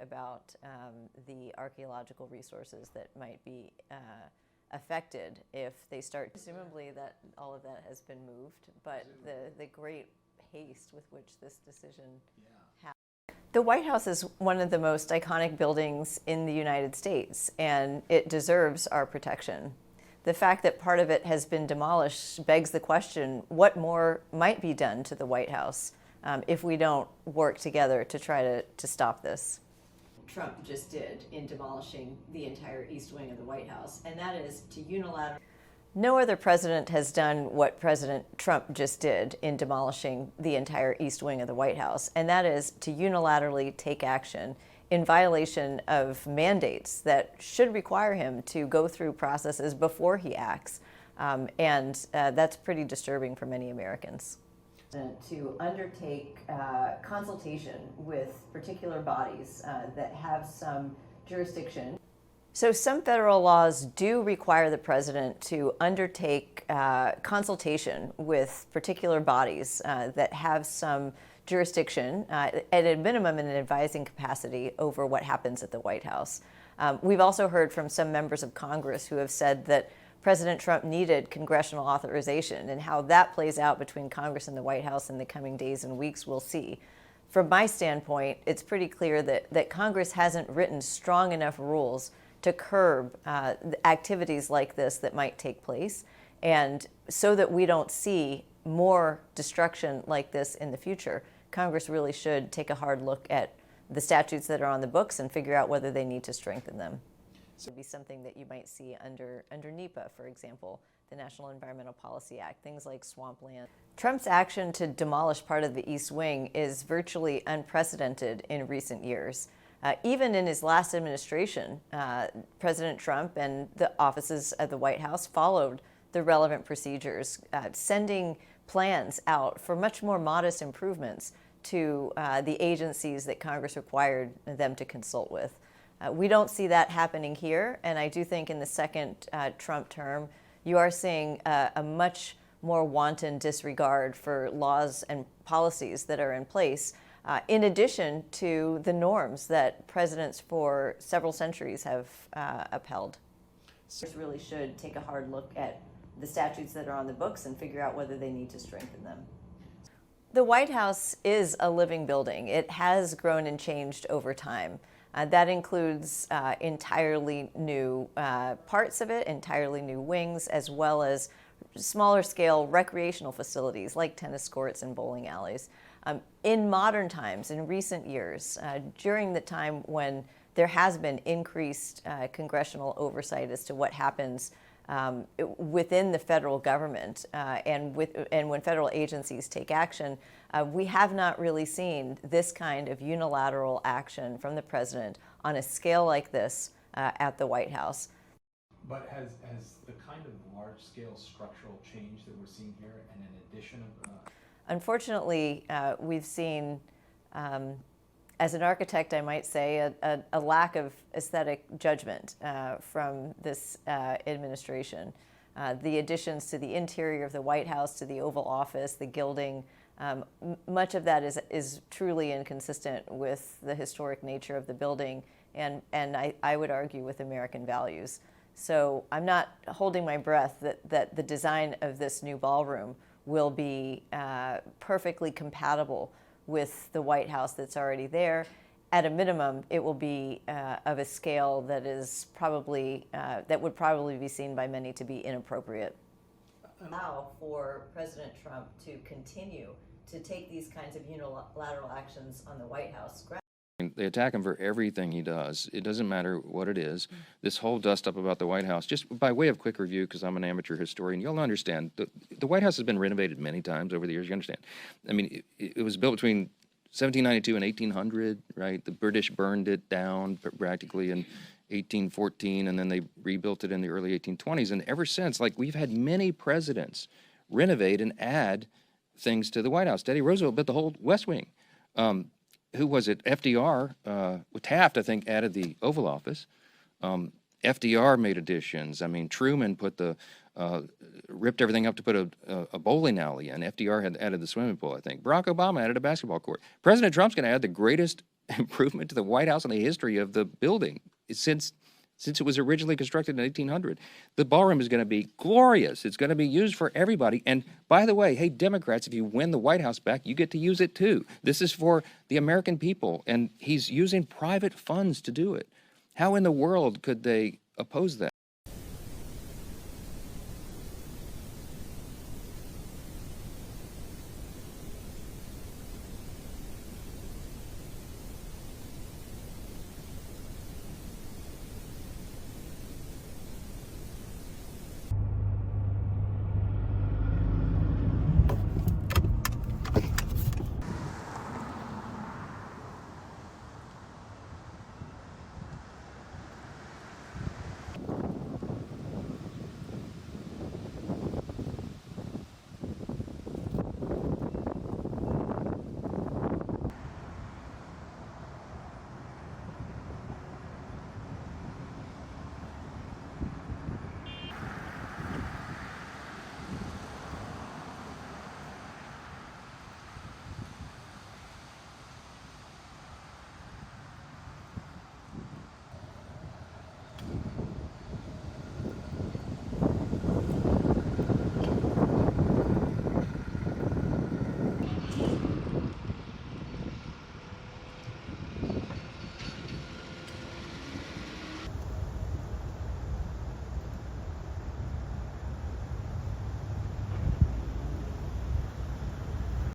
about the archaeological resources that might be affected if they start. Presumably that all of that has been moved, but the great haste with which this decision happened. The White House is one of the most iconic buildings in the United States, and it deserves our protection. The fact that part of it has been demolished begs the question, what more might be done to the White House if we don't work together to try to stop this? Trump just did in demolishing the entire East Wing of the White House, and that is to unilaterally. No other president has done what President Trump just did in demolishing the entire East Wing of the White House, and that is to unilaterally take action in violation of mandates that should require him to go through processes before he acts. That's pretty disturbing for many Americans. To undertake consultation with particular bodies that have some jurisdiction. So some federal laws do require the president to undertake consultation with particular bodies that have some jurisdiction, at a minimum in an advising capacity over what happens at the White House. We've also heard from some members of Congress who have said that President Trump needed congressional authorization, and how that plays out between Congress and the White House in the coming days and weeks, we'll see. From my standpoint, it's pretty clear that Congress hasn't written strong enough rules to curb activities like this that might take place, and so that we don't see more destruction like this in the future, Congress really should take a hard look at the statutes that are on the books and figure out whether they need to strengthen them. So it would be something that you might see under NEPA, for example, the National Environmental Policy Act, things like swampland. Trump's action to demolish part of the East Wing is virtually unprecedented in recent years. Even in his last administration, President Trump and the offices at the White House followed the relevant procedures, sending plans out for much more modest improvements to the agencies that Congress required them to consult with. We don't see that happening here, and I do think in the second Trump term, you are seeing a much more wanton disregard for laws and policies that are in place, in addition to the norms that presidents for several centuries have upheld. Congress really should take a hard look at the statutes that are on the books and figure out whether they need to strengthen them. The White House is a living building. It has grown and changed over time. That includes entirely new parts of it, entirely new wings, as well as smaller scale recreational facilities like tennis courts and bowling alleys. In modern times, in recent years, during the time when there has been increased congressional oversight as to what happens within the federal government and when federal agencies take action, we have not really seen this kind of unilateral action from the president on a scale like this at the White House. But has the kind of large-scale structural change that we're seeing here, and in addition of... Unfortunately, we've seen, as an architect, I might say, a lack of aesthetic judgment from this administration. The additions to the interior of the White House, to the Oval Office, the gilding, much of that is truly inconsistent with the historic nature of the building, and I would argue with American values. So I'm not holding my breath that the design of this new ballroom will be perfectly compatible with the White House that's already there. At a minimum, it will be of a scale that is probably that would probably be seen by many to be inappropriate. Allow for President Trump to continue to take these kinds of unilateral actions on the White House. They attack him for everything he does. It doesn't matter what it is. This whole dust-up about the White House, just by way of quick review, because I'm an amateur historian, you'll understand, the White House has been renovated many times over the years, you understand. I mean, it was built between 1792 and 1800, right? The British burned it down practically in 1814, and then they rebuilt it in the early 1820s. And ever since, like, we've had many presidents renovate and add things to the White House. Teddy Roosevelt built the whole West Wing. Who was it? FDR, Taft, I think, added the Oval Office. FDR made additions. I mean, Truman put ripped everything up to put a bowling alley in. FDR had added the swimming pool, I think. Barack Obama added a basketball court. President Trump's going to add the greatest improvement to the White House in the history of the building since it was originally constructed in 1800. The ballroom is going to be glorious. It's going to be used for everybody. And by the way, hey, Democrats, if you win the White House back, you get to use it too. This is for the American people, and he's using private funds to do it. How in the world could they oppose that?